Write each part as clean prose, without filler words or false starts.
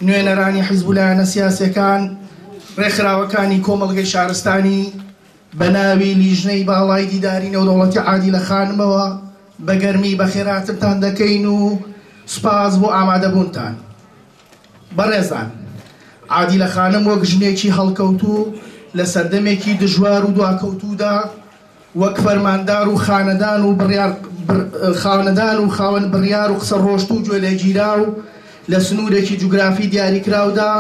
نوێنەرانی حیزبولایەنە سیاسیەکان ڕێکخراوەکانی کۆمەڵگەی شارستانی بە ناوی لیژنەی باڵای دیداری نێودەوڵەتی عادیلە خانمەوە بە گەرمی بە خێراتتان دەکەین و سوپاس بۆ ئامادەبوونتان. بەڕێزان، عادیلە خانم وەک ژنێکی هەڵکەوتوو لە سەردەمێکی دژوار و دواکەوتوودا وەک فەرماندار و خاوەندان و خاوەن بڕیار و قسە ڕۆشت و گوێ لێگیرا و لە سنوورێکی جوگرافی دیاریکراودا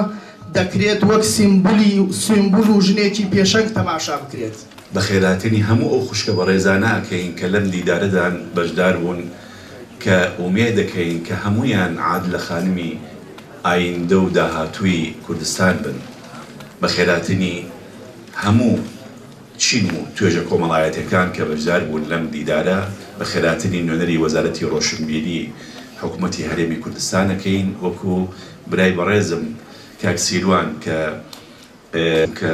دەکرێت وەک سیمبول و ژنێکی پێشەنگ تەماشا بکرێت. بە خێراتنی هەموو ئەو خوشکە بە ڕێزانە ئەکەین کە لەم دیدارەدان بەشدار بوون کە ئومێد دەکەین کە هەمویان عادلە خانمی ئایندە و داهاتووی کوردستان بن. بە خێراتنی هەموو چین و توێژە کۆمەڵایەتەکان کە بەشدار بوون لەم دیدارە، بە خێراتنی نوێنەری وەزارەتی ڕۆشنبیری حکوومەتی هەرێمی کوردستانەکەین وەکو برای بەڕێزم کاک سیروان کە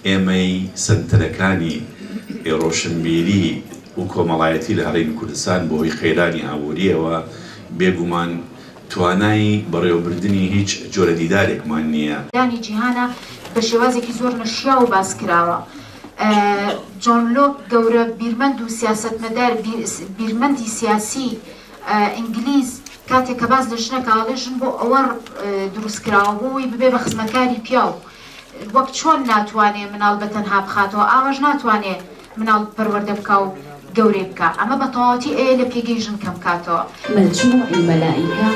ئێمەی سنتەرەکانی ڕۆشنبیری و کۆمەڵایەتی لە هەرێمی کوردستان بۆی خێرانی ئاووریەوە بێگومان توانایی بەڕێوەبردننی هیچ جۆرە دیدارێکمان نییە. دانی جیهانە بە شێوازێکی زۆر نەشیا و باس کراوە. جۆن لۆک گەورە بیرمەند و سیاسەتمەدار بیرمەندی سیاسی ئینگلیز کاتێک کە باس لە ژنەکە ئاڵێژن بۆ ئەوە دروستکراوە بۆەوەی ببێ بە خزمەتکاری پیاو. وەک چۆن ناتوانێ مناڵ بە تەنها بخاتەوە ئاواژ ناتوانێ مناڵ پەروەردە بکە و گەورێ بکە. ئەمە بە تەواوەتی ئەیە لە پێگەی ژن کەم کاتەوە. مەجموعی مەلائیکە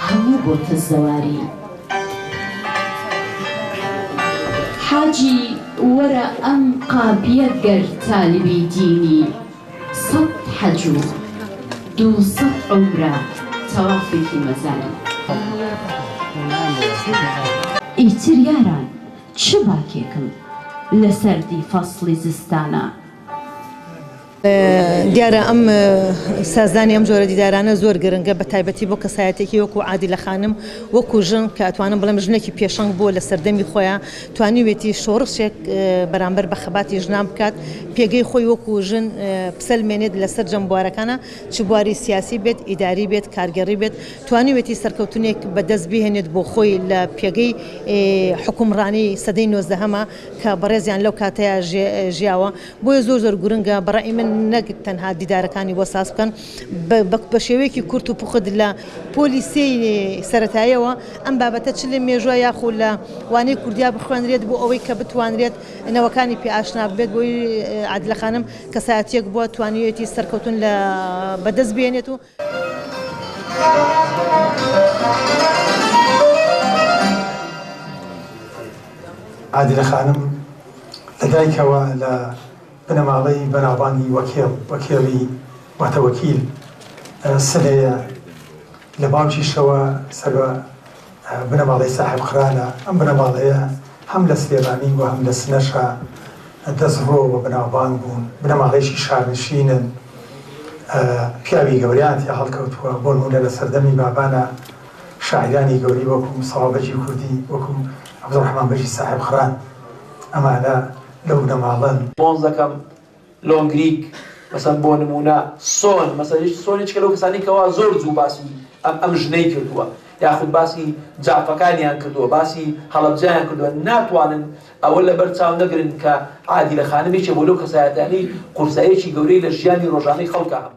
هەموو بۆتە زەواری. حاجی وەرە ئەم قابیە گەر تالیبی دینی 100 حەج و 200 عومرە تەوافێکی مەزاری. ئیتر یاران چ باکێکم لە سەردی فەسڵی زستانە؟ دیارە ئەم سازانی ئەم جۆرە دیدارانە زۆر گرنگە بە تایبەتی بۆ کەسایەتێکی وەکو عادیلە خانم وەکو ژن کە ئەتوانم بڵێم ژنێکی پێشەنگ بووە لە سەردەمی خۆیان توانیوێتی شۆڕشێک بەرامبەر بە خەباتی ژنان بکات، پێگەی خۆی وەکو ژن پسەلمێنێت لەسەر جەمبوارەکانە، چ بواری سیاسی بێت، ئیداری بێت، کارگەڕی بێت، توانیوێتی سەرکەوتنێک بەدەست بهێنێت بۆ خۆی لە پێگەی حکومڕانی سەدەی 19هەمە کە بەڕێزیان لەو کاتەیە ژیاوە. بۆیە زۆر گورنگە بەڕای من نەک تەنها دیدارەکانی بۆ ساز بکەن بە شێوەیەکی کورت و پوخت لە پۆلیسی سەرەتاییەوە ئەم بابەتە چ لە مێژوە یاخۆ لە وانەی کوردیا بخوێنرێت بۆ ئەوەی کە بتوانرێت نەوەکانی پێ ئاشنا بێت. بۆی عادلە خانم کەسایەتیەک بووە توانیوێتی سەرکەوتن لە بەدەست بێنێت و عادلە خانم لەدایکەوە لە بنەماڵەی بەناوبانی وەکێڵی واتەوەکیل سلەیە لە باوکیشەوە سەر بنەماڵەی ساحب قرانە. ئەم بنەماڵەیە هەم لە سلێمانی و هەم لە سنەشە دەستڕۆ و بەناوبان بوون. بنەماڵەیەکی شارنشینن، پیاوی گەوریان تیا هەڵکەوتووە. بۆ نمونە لە سەردەمی بابانە شاعرانی گەوری وەکو موسەوا بەجی کوردی، وەکو عەبدوڕەحمان بەجی ساحب قران، ئەمانە لەو نەماڵن. مۆنزەکەم لۆنگریک مەسەن بۆ نمونە سۆن مەسەن سۆنێکە لەو کەسانی کەوا زۆر زوو باسی ئەم ژنەی کردووە، یاخود باسی جافەکانیان کردووە، باسی هەڵەبجەیان کردووە. ناتوانن ئەوە لەبەر چاو نەگرن کە عادیلە خانمێکە بۆ لەو کەسایەتانی قورسایەکی گەورەی لە ژیانی ڕۆژانەی خەڵکە هەبوو.